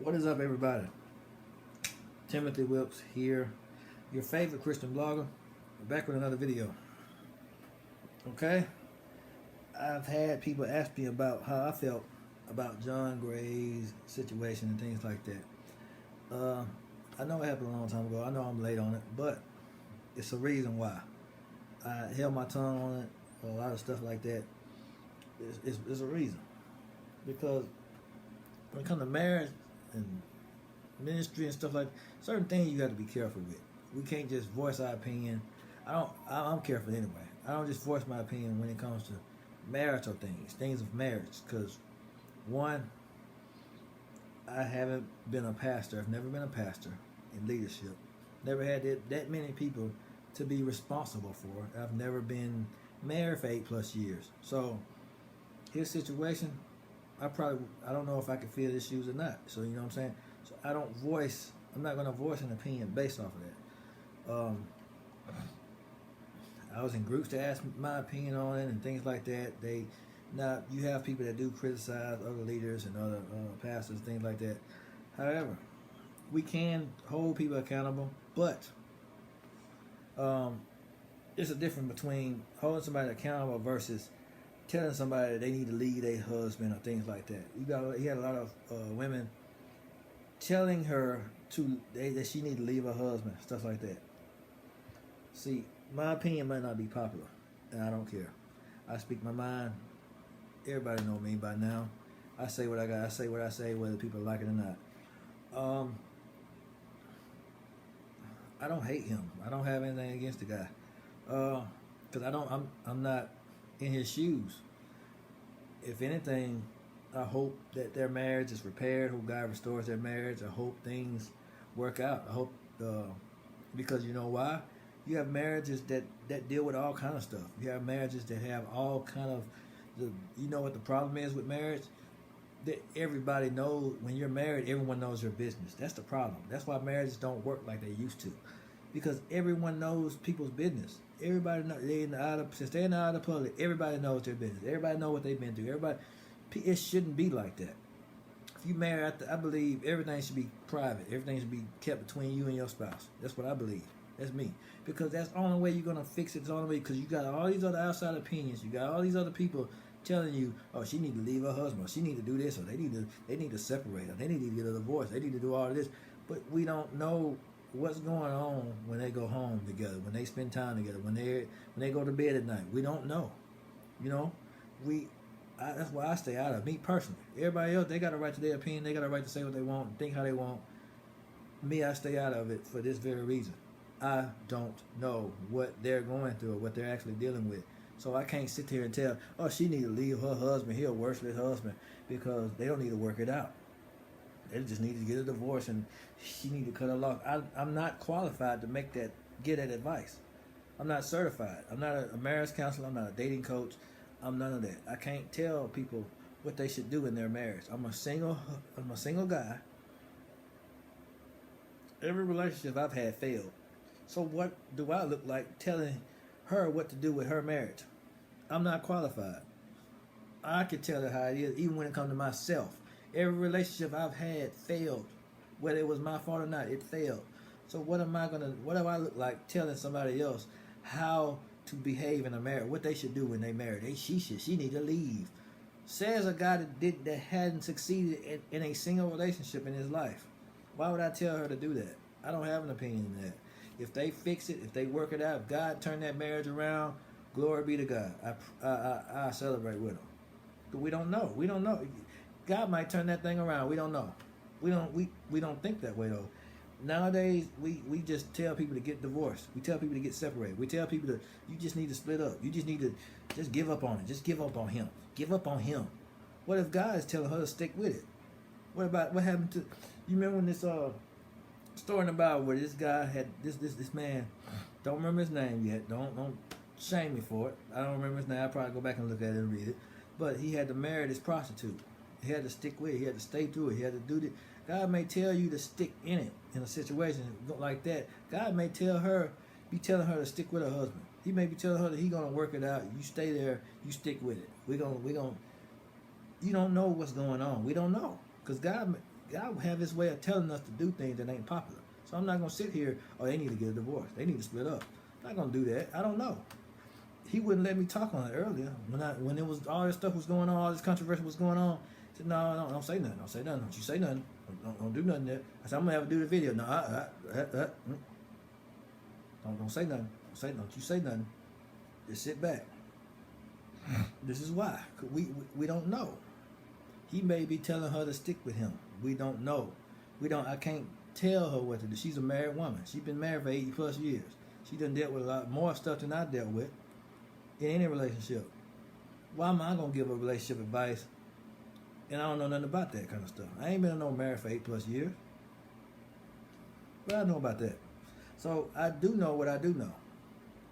What is up, everybody? Timothy Wilkes here, your favorite Christian blogger, back with another video. Okay? I've had people ask me about how I felt about John Gray's situation and things like that. I know it happened a long time ago. I know I'm late on it, but it's a reason why. I held my tongue on it, a lot of stuff like that. It's a reason. Because when it comes to marriage and ministry and stuff like certain things, you got to be careful with. We can't just voice our opinion. I'm careful anyway. I don't just voice my opinion when it comes to marital things of marriage, because one, I haven't been a pastor. I've never been a pastor in leadership. Never had that many people to be responsible for. I've never been married for 8+ years. So his situation, I don't know if I can feel his shoes or not. So you know what I'm saying? So I'm not gonna voice an opinion based off of that. I was in groups to ask my opinion on it and things like that. Now you have people that do criticize other leaders and other pastors, things like that. However, we can hold people accountable, but there's a difference between holding somebody accountable versus telling somebody that they need to leave their husband or things like that. He had a lot of women telling her that she need to leave her husband, stuff like that. See, my opinion might not be popular, and I don't care. I speak my mind. Everybody know me by now. I say what I got. I say what I say, whether people like it or not. I don't hate him. I don't have anything against the guy, because I'm not in his shoes. If anything, I hope that their marriage is repaired. Hope God restores their marriage. I hope things work out. I hope because you know why? You have marriages that deal with all kind of stuff. You have marriages that have all kind of you know what the problem is with marriage? That everybody knows when you're married, everyone knows your business. That's the problem. That's why marriages don't work like they used to, because everyone knows people's business. Everybody knows since they're in the eye of the public. Everybody knows their business. Everybody knows what they've been through. It shouldn't be like that. If you marry, I believe everything should be private. Everything should be kept between you and your spouse. That's what I believe. That's me. Because that's the only way you're gonna fix it. It's the only way, because you got all these other outside opinions. You got all these other people telling you, oh, she need to leave her husband, or she need to do this, or they need to separate, or they need to get a divorce, they need to do all of this. But we don't know what's going on when they go home together, when they spend time together, when they go to bed at night. We don't know. You know, that's why I stay out of it. Me personally. Everybody else, they got a right to their opinion. They got a right to say what they want, think how they want. Me, I stay out of it for this very reason. I don't know what they're going through or what they're actually dealing with. So I can't sit here and tell, oh, she need to leave her husband. He a worthless husband, because they don't need to work it out. They just need to get a divorce, and she need to cut her loss. I'm not qualified to give that advice. I'm not certified. I'm not a marriage counselor. I'm not a dating coach. I'm none of that. I can't tell people what they should do in their marriage. I'm a single guy. Every relationship I've had failed. So what do I look like telling her what to do with her marriage? I'm not qualified. I can tell her how it is, even when it comes to myself. Every relationship I've had failed. Whether it was my fault or not, it failed. So what do I look like telling somebody else how to behave in a marriage, what they should do when they marry? She need to leave. Says a guy that hadn't succeeded in a single relationship in his life. Why would I tell her to do that? I don't have an opinion in that. If they fix it, if they work it out, if God turn that marriage around, glory be to God. I celebrate with them. But we don't know. We don't know. God might turn that thing around. We don't know. We don't think that way though. Nowadays, we just tell people to get divorced. We tell people to get separated. We tell people you just need to split up. You just need to just give up on it. Just give up on him. Give up on him. What if God is telling her to stick with it? What happened to, you remember when this story in the Bible where this guy had this man, don't remember his name yet. Don't shame me for it. I don't remember his name. I'll probably go back and look at it and read it. But he had to marry this prostitute. He had to stick with it. He had to stay through it. He had to do this. God may tell you to stick in it in a situation like that. God may be telling her to stick with her husband. He may be telling her that he's gonna work it out. You stay there. You stick with it. We gonna. You don't know what's going on. We don't know, because God God have His way of telling us to do things that ain't popular. So I'm not gonna sit here. Oh, they need to get a divorce. They need to split up. I'm not gonna do that. I don't know. He wouldn't let me talk on it earlier when it was all this stuff was going on, all this controversy was going on. He said, no, don't say nothing. Don't say nothing. Don't you say nothing. Don't do nothing there. I said, I'm gonna have to do the video. No, don't say nothing. Don't you say nothing. Just sit back. This is why. We don't know. He may be telling her to stick with him. We don't know. I can't tell her what to do. She's a married woman. She's been married for 80 plus years. She done dealt with a lot more stuff than I dealt with in any relationship. Why am I gonna give a relationship advice and I don't know nothing about that kind of stuff? I ain't been in no marriage for 8 plus years. What I know about that? So I do know what I do know.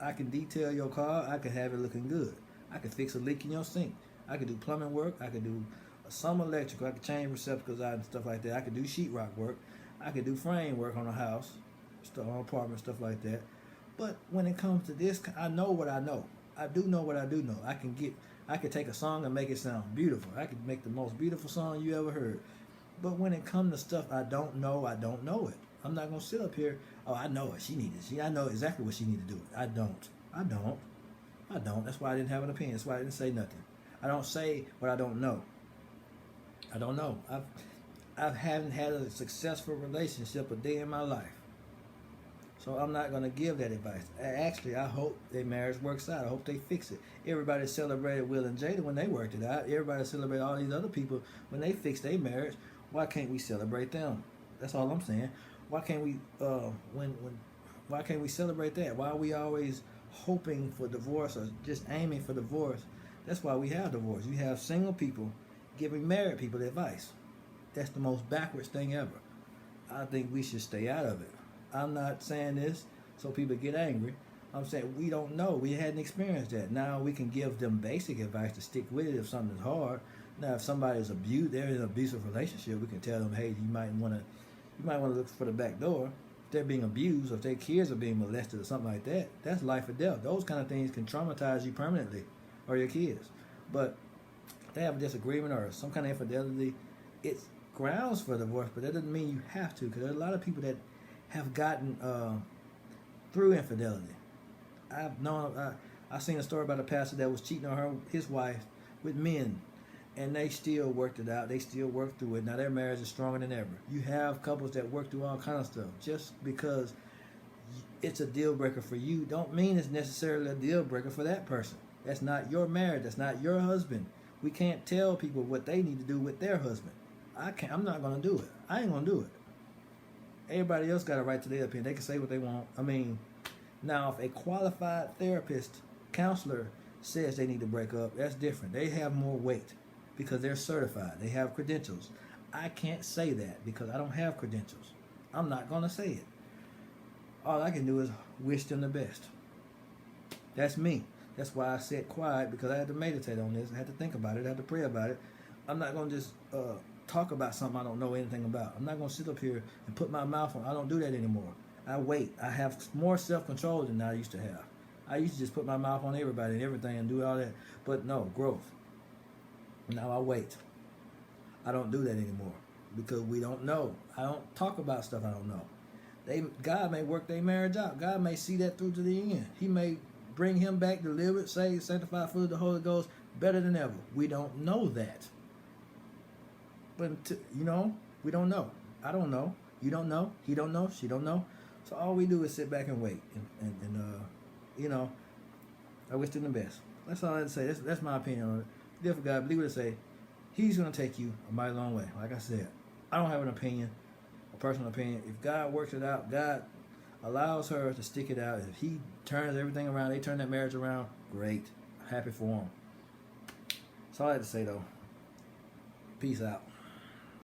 I can detail your car. I can have it looking good. I can fix a leak in your sink. I can do plumbing work. I can do some electrical. I can change receptacles out and stuff like that. I can do sheetrock work. I can do frame work on a house, stuff on an apartment, stuff like that. But when it comes to this, I know what I know. I do know what I do know. I can take a song and make it sound beautiful. I can make the most beautiful song you ever heard. But when it comes to stuff I don't know it. I'm not gonna sit up here. Oh, I know it. She needs it. I know exactly what she needs to do. I don't. That's why I didn't have an opinion. That's why I didn't say nothing. I don't say what I don't know. I don't know. I haven't had a successful relationship a day in my life. So I'm not going to give that advice. Actually, I hope their marriage works out. I hope they fix it. Everybody celebrated Will and Jada when they worked it out. Everybody celebrated all these other people when they fixed their marriage. Why can't we celebrate them? That's all I'm saying. Why can't we why can't we celebrate that? Why are we always hoping for divorce or just aiming for divorce? That's why we have divorce. You have single people giving married people advice. That's the most backwards thing ever. I think we should stay out of it. I'm not saying this so people get angry. I'm saying we don't know. We hadn't experienced that. Now we can give them basic advice to stick with it if something's hard. Now if somebody's abused, they're in an abusive relationship, we can tell them, hey, you might want to look for the back door. If they're being abused, or if their kids are being molested or something like that, that's life or death. Those kind of things can traumatize you permanently, or your kids. But if they have a disagreement or some kind of infidelity, it's grounds for divorce, but that doesn't mean you have to, because there's a lot of people that have gotten through infidelity. I've seen a story about a pastor that was cheating on his wife with men, and they still worked it out. They still worked through it. Now their marriage is stronger than ever. You have couples that work through all kind of stuff. Just because it's a deal breaker for you, don't mean it's necessarily a deal breaker for that person. That's not your marriage. That's not your husband. We can't tell people what they need to do with their husband. I'm not gonna do it. I ain't gonna do it. Everybody else got a right to their opinion. They can say what they want. I mean, now if a qualified therapist, counselor says they need to break up, that's different. They have more weight because they're certified. They have credentials. I can't say that because I don't have credentials. I'm not going to say it. All I can do is wish them the best. That's me. That's why I sat quiet, because I had to meditate on this. I had to think about it. I had to pray about it. I'm not going to just talk about something I don't know anything about. I'm not going to sit up here and put my mouth on. I don't do that anymore. I wait. I have more self-control than I used to have. I used to just put my mouth on everybody and everything and do all that. But no, growth. Now I wait. I don't do that anymore because we don't know. I don't talk about stuff I don't know. God may work their marriage out. God may see that through to the end. He may bring him back delivered, saved, sanctified, full of the Holy Ghost, better than ever. We don't know that. But, we don't know. I don't know. You don't know. He don't know. She don't know. So all we do is sit back and wait. And I wish them the best. That's all I have to say. That's my opinion on it. Therefore, God, believe what I say. He's going to take you a mighty long way. Like I said, I don't have an opinion, a personal opinion. If God works it out, God allows her to stick it out. If he turns everything around, they turn that marriage around, great. Happy for him. That's all I have to say, though. Peace out.